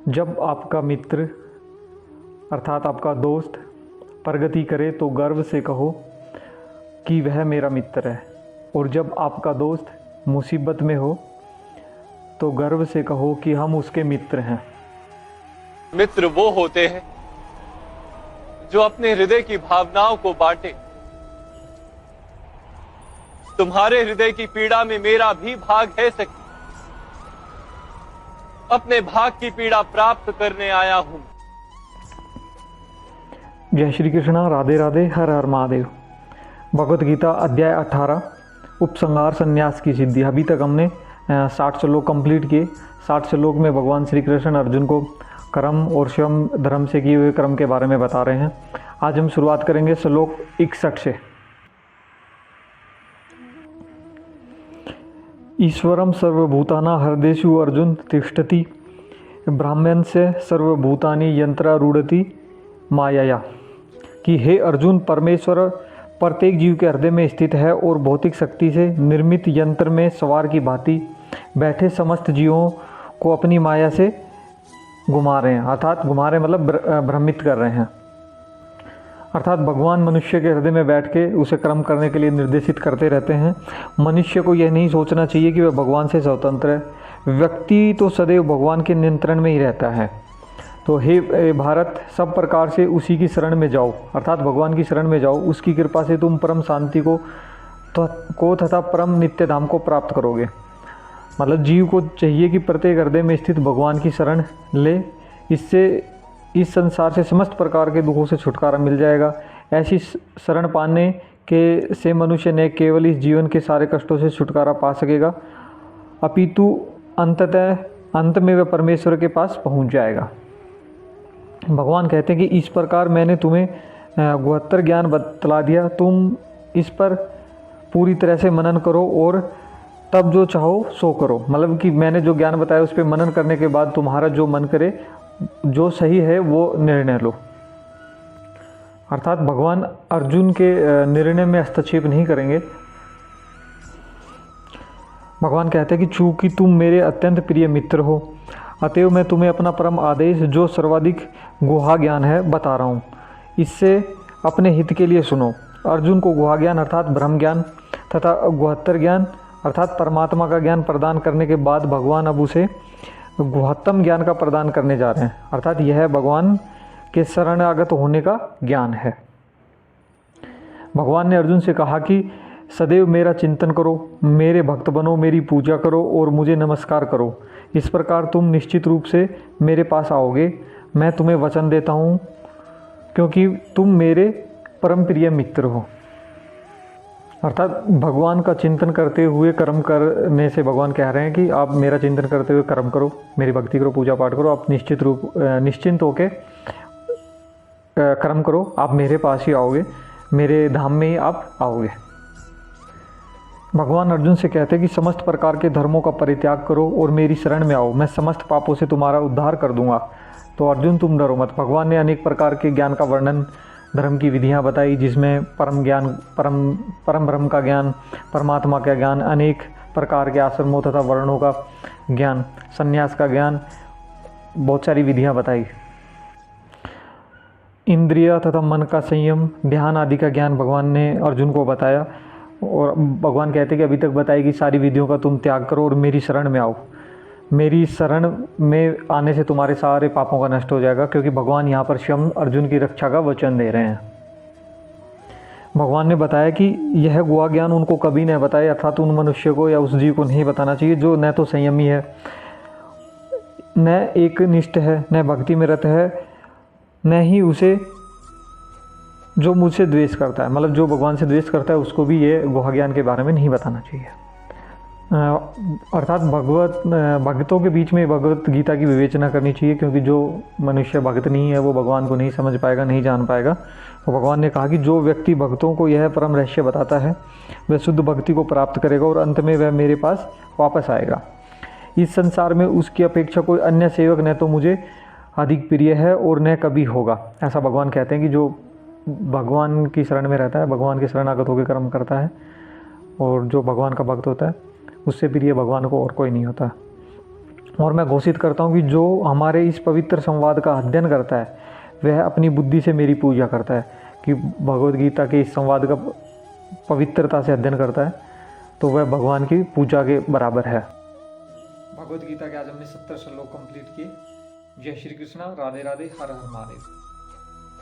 जब आपका मित्र अर्थात आपका दोस्त प्रगति करे तो गर्व से कहो कि वह मेरा मित्र है, और जब आपका दोस्त मुसीबत में हो तो गर्व से कहो कि हम उसके मित्र हैं। मित्र वो होते हैं जो अपने हृदय की भावनाओं को बांटे। तुम्हारे हृदय की पीड़ा में मेरा भी भाग है सखी। अपने भाग की पीड़ा प्राप्त करने आया हूं। जय श्री कृष्णा, राधे राधे, हर हर महादेव। भगवत गीता अध्याय 18 उपसंहार संन्यास की सिद्धि। अभी तक हमने 60 श्लोक कंप्लीट किए। 60 श्लोक में भगवान श्री कृष्ण अर्जुन को कर्म और श्रम धर्म से किए हुए कर्म के बारे में बता रहे हैं। आज हम शुरुआत करेंगे श्लोक 61 से। ईश्वरम सर्वभूताना हृदयेषु अर्जुन तिष्ठति ब्राह्मण से सर्वभूतानि यंत्रारूढ़ति मायाया। कि हे अर्जुन, परमेश्वर प्रत्येक जीव के हृदय में स्थित है और भौतिक शक्ति से निर्मित यंत्र में सवार की भांति बैठे समस्त जीवों को अपनी माया से घुमा रहे हैं। अर्थात घुमा रहे मतलब भ्रमित कर रहे हैं। अर्थात भगवान मनुष्य के हृदय में बैठ के उसे कर्म करने के लिए निर्देशित करते रहते हैं। मनुष्य को यह नहीं सोचना चाहिए कि वह भगवान से स्वतंत्र है। व्यक्ति तो सदैव भगवान के नियंत्रण में ही रहता है। तो हे भारत, सब प्रकार से उसी की शरण में जाओ, अर्थात भगवान की शरण में जाओ। उसकी कृपा से तुम परम शांति को तथा परम नित्य धाम को प्राप्त करोगे। मतलब जीव को चाहिए कि प्रत्येक हृदय में स्थित भगवान की शरण ले। इससे इस संसार से समस्त प्रकार के दुखों से छुटकारा मिल जाएगा। ऐसी शरण पाने के से मनुष्य न केवल इस जीवन के सारे कष्टों से छुटकारा पा सकेगा, अपितु अंत में वह परमेश्वर के पास पहुंच जाएगा। भगवान कहते हैं कि इस प्रकार मैंने तुम्हें 72 ज्ञान बतला दिया। तुम इस पर पूरी तरह से मनन करो और तब जो चाहो सो करो। मतलब कि मैंने जो ज्ञान बताया उस पर मनन करने के बाद तुम्हारा जो मन करे, जो सही है वो निर्णय लो। अर्थात भगवान अर्जुन के निर्णय में हस्तक्षेप नहीं करेंगे। भगवान कहते हैं कि चूंकि तुम मेरे अत्यंत प्रिय मित्र हो, अतएव मैं तुम्हें अपना परम आदेश जो सर्वाधिक गुहा ज्ञान है बता रहा हूँ। इससे अपने हित के लिए सुनो। अर्जुन को गुहा ज्ञान अर्थात ब्रह्म ज्ञान तथा 72 ज्ञान अर्थात परमात्मा का ज्ञान प्रदान करने के बाद भगवान अब उसे गुहत्तम ज्ञान का प्रदान करने जा रहे हैं। अर्थात यह भगवान के शरणागत होने का ज्ञान है। भगवान ने अर्जुन से कहा कि सदैव मेरा चिंतन करो, मेरे भक्त बनो, मेरी पूजा करो और मुझे नमस्कार करो। इस प्रकार तुम निश्चित रूप से मेरे पास आओगे। मैं तुम्हें वचन देता हूँ, क्योंकि तुम मेरे परम प्रिय मित्र हो। अर्थात भगवान का चिंतन करते हुए कर्म करने से भगवान कह रहे हैं कि आप मेरा चिंतन करते हुए कर्म करो, मेरी भक्ति करो, पूजा पाठ करो। आप निश्चिंत होके कर्म करो। आप मेरे पास ही आओगे, मेरे धाम में ही आप आओगे। भगवान अर्जुन से कहते हैं कि समस्त प्रकार के धर्मों का परित्याग करो और मेरी शरण में आओ। मैं समस्त पापों से तुम्हारा उद्धार कर दूंगा। तो अर्जुन, तुम डरो मत। भगवान ने अनेक प्रकार के ज्ञान का वर्णन, धर्म की विधियां बताई, जिसमें परम ज्ञान, परम ब्रह्म का ज्ञान, परमात्मा का ज्ञान, अनेक प्रकार के आश्रमों तथा वर्णों का ज्ञान, संन्यास का ज्ञान, बहुत सारी विधियां बताई। इंद्रिय तथा मन का संयम, ध्यान आदि का ज्ञान भगवान ने अर्जुन को बताया। और भगवान कहते हैं कि अभी तक बताई कि सारी विधियों का तुम त्याग करो और मेरी शरण में आओ। मेरी शरण में आने से तुम्हारे सारे पापों का नष्ट हो जाएगा, क्योंकि भगवान यहाँ पर स्वयं अर्जुन की रक्षा का वचन दे रहे हैं। भगवान ने बताया कि यह गुहा ज्ञान उनको कभी नहीं बताया, अर्थात उन मनुष्य को या उस जीव को नहीं बताना चाहिए जो न तो संयमी है, न एक निष्ठ है, न भक्ति में रत है, न ही उसे जो मुझसे द्वेष करता है। मतलब जो भगवान से द्वेष करता है उसको भी ये गुहा ज्ञान के बारे में नहीं बताना चाहिए। अर्थात भक्तों के बीच में भगवत गीता की विवेचना करनी चाहिए, क्योंकि जो मनुष्य भक्त नहीं है वो भगवान को नहीं समझ पाएगा, नहीं जान पाएगा। तो भगवान ने कहा कि जो व्यक्ति भक्तों को यह परम रहस्य बताता है वह शुद्ध भक्ति को प्राप्त करेगा और अंत में वह मेरे पास वापस आएगा। इस संसार में उसकी अपेक्षा कोई अन्य सेवक न तो मुझे अधिक प्रिय है और न कभी होगा। ऐसा भगवान कहते हैं कि जो भगवान की शरण में रहता है, भगवान के शरणागत होकर कर्म करता है, और जो भगवान का भक्त होता है उससे प्रिय भगवान को और कोई नहीं होता। और मैं घोषित करता हूँ कि जो हमारे इस पवित्र संवाद का अध्ययन करता है वह अपनी बुद्धि से मेरी पूजा करता है, कि भगवद गीता के इस संवाद का पवित्रता से अध्ययन करता है तो वह भगवान की पूजा के बराबर है। भगवद गीता के आज हमने 70 श्लोक कंप्लीट किए। जय श्री कृष्णा, राधे राधे, हर हर महादेव।